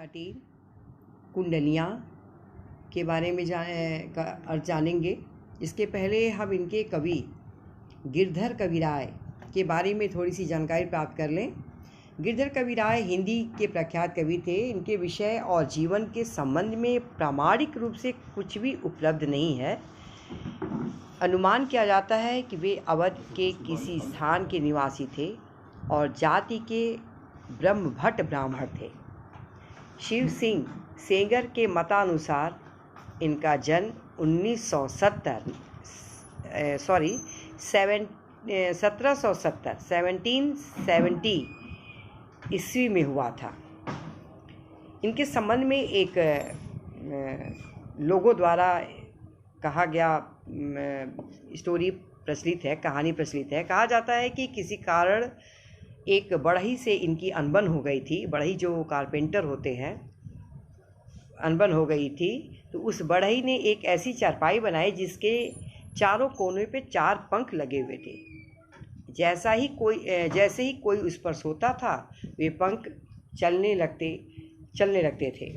13 कुंडलियाँ के बारे में जानेंगे। इसके पहले हम इनके कवि गिरधर कविराय के बारे में थोड़ी सी जानकारी प्राप्त कर लें। गिरधर कविराय हिंदी के प्रख्यात कवि थे। इनके विषय और जीवन के संबंध में प्रामाणिक रूप से कुछ भी उपलब्ध नहीं है। अनुमान किया जाता है कि वे अवध के किसी स्थान के निवासी थे और जाति के ब्रह्मभट्ट ब्राह्मण थे। शिव सिंह सेंगर के मतानुसार इनका जन्म 1770 ईस्वी में हुआ था। इनके संबंध में एक लोगों द्वारा कहा गया स्टोरी प्रचलित है, कहानी प्रचलित है। कहा जाता है कि किसी कारण एक बढ़ई से इनकी अनबन हो गई थी। बढ़ई जो कारपेंटर होते हैं, अनबन हो गई थी, तो उस बढ़ई ने एक ऐसी चारपाई बनाई जिसके चारों कोनों पे 4 पंख लगे हुए थे। जैसे ही कोई उस पर सोता था, वे पंख चलने लगते थे।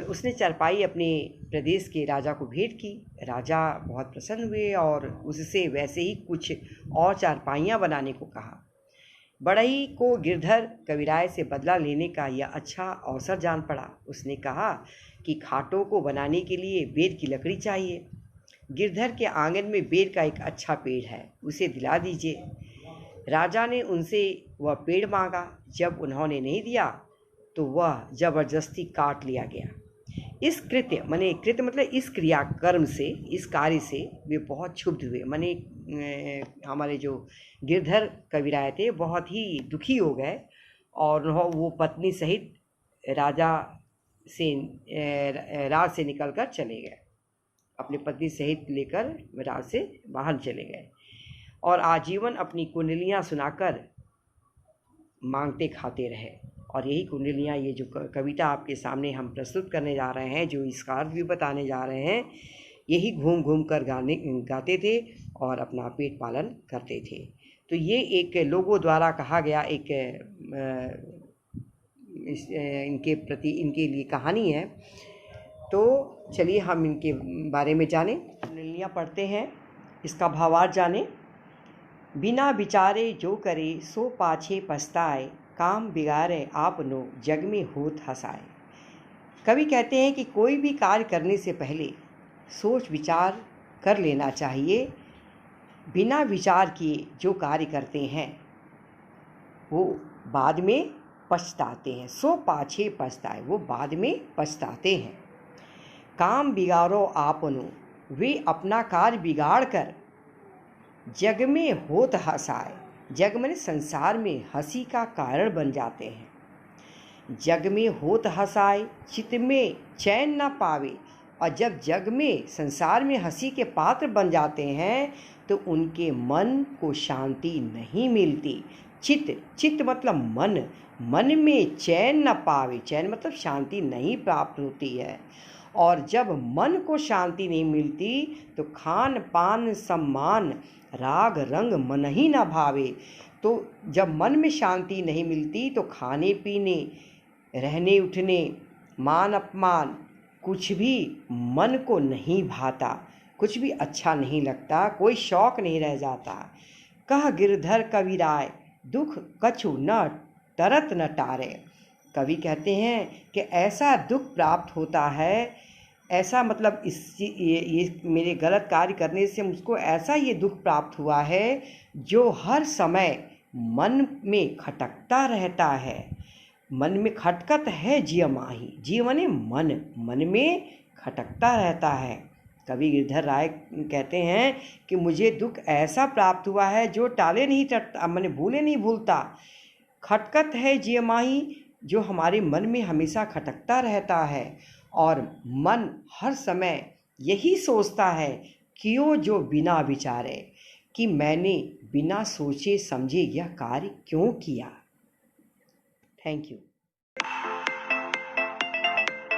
उसने चारपाई अपने प्रदेश के राजा को भेंट की। राजा बहुत प्रसन्न हुए और उससे वैसे ही कुछ और चारपाइयाँ बनाने को कहा। बढ़ई को गिरधर कविराय से बदला लेने का यह अच्छा अवसर जान पड़ा। उसने कहा कि खाटों को बनाने के लिए बेर की लकड़ी चाहिए। गिरधर के आंगन में बेर का एक अच्छा पेड़ है, उसे दिला दीजिए। राजा ने उनसे वह पेड़ मांगा। जब उन्होंने नहीं दिया तो वह जबरदस्ती काट लिया गया। इस कृत्य मतलब इस क्रियाकर्म से, इस कार्य से वे बहुत क्षुब्ध हुए। हमारे जो गिरधर कविराय थे बहुत ही दुखी हो गए और वो पत्नी सहित राज से निकलकर चले गए। अपनी पत्नी सहित लेकर राज से बाहर चले गए और आजीवन अपनी कुंडलियाँ सुनाकर मांगते खाते रहे। और यही कुंडलियाँ, ये जो कविता आपके सामने हम प्रस्तुत करने जा रहे हैं, जो इसका अर्थ भी बताने जा रहे हैं, यही घूम घूम कर गाते थे और अपना पेट पालन करते थे। तो ये एक लोगों द्वारा कहा गया एक इनके प्रति, इनके लिए कहानी है। तो चलिए हम इनके बारे में जानें। कुंडलियाँ पढ़ते हैं, इसका भावार्थ जानें। बिना विचारे जो करे सो पाछे पछताए, काम बिगाड़े आपनो जग में होत हसाए। कवि कहते हैं कि कोई भी कार्य करने से पहले सोच विचार कर लेना चाहिए। बिना विचार किए जो कार्य करते हैं वो बाद में पछताते हैं। सो पाछे पछताए, वो बाद में पछताते हैं। काम बिगाड़ो आपनो, वे अपना कार्य बिगाड़ कर जग में होत हसाए। जग में संसार में हंसी का कारण बन जाते हैं। जग में होत हसाए, चित्त में चैन न पावे। और जब जग में, संसार में हंसी के पात्र बन जाते हैं तो उनके मन को शांति नहीं मिलती। चित्त मतलब मन में चैन न पावे। चैन मतलब शांति नहीं प्राप्त होती है। और जब मन को शांति नहीं मिलती तो खान पान सम्मान राग रंग मन ही न भावे। तो जब मन में शांति नहीं मिलती तो खाने पीने, रहने उठने, मान अपमान, कुछ भी मन को नहीं भाता, कुछ भी अच्छा नहीं लगता, कोई शौक नहीं रह जाता। कह गिरधर कविराय दुख कछु न तरत न टारे। कवि कहते हैं कि ऐसा दुख प्राप्त होता है, ऐसा मतलब ये मेरे गलत कार्य करने से मुझको ऐसा ये दुख प्राप्त हुआ है जो हर समय मन में खटकता रहता है। मन में खटकत है जिय माही। जिय माने मन में खटकता रहता है। कवि गिरधर राय कहते हैं कि मुझे दुख ऐसा प्राप्त हुआ है जो टाले नहीं टटता, मैंने भूले नहीं भूलता। खटकत है जिय माही, जो हमारे मन में हमेशा खटकता रहता है। और मन हर समय यही सोचता है क्यों जो बिना विचारे, कि मैंने बिना सोचे समझे यह कार्य क्यों किया। Thank you.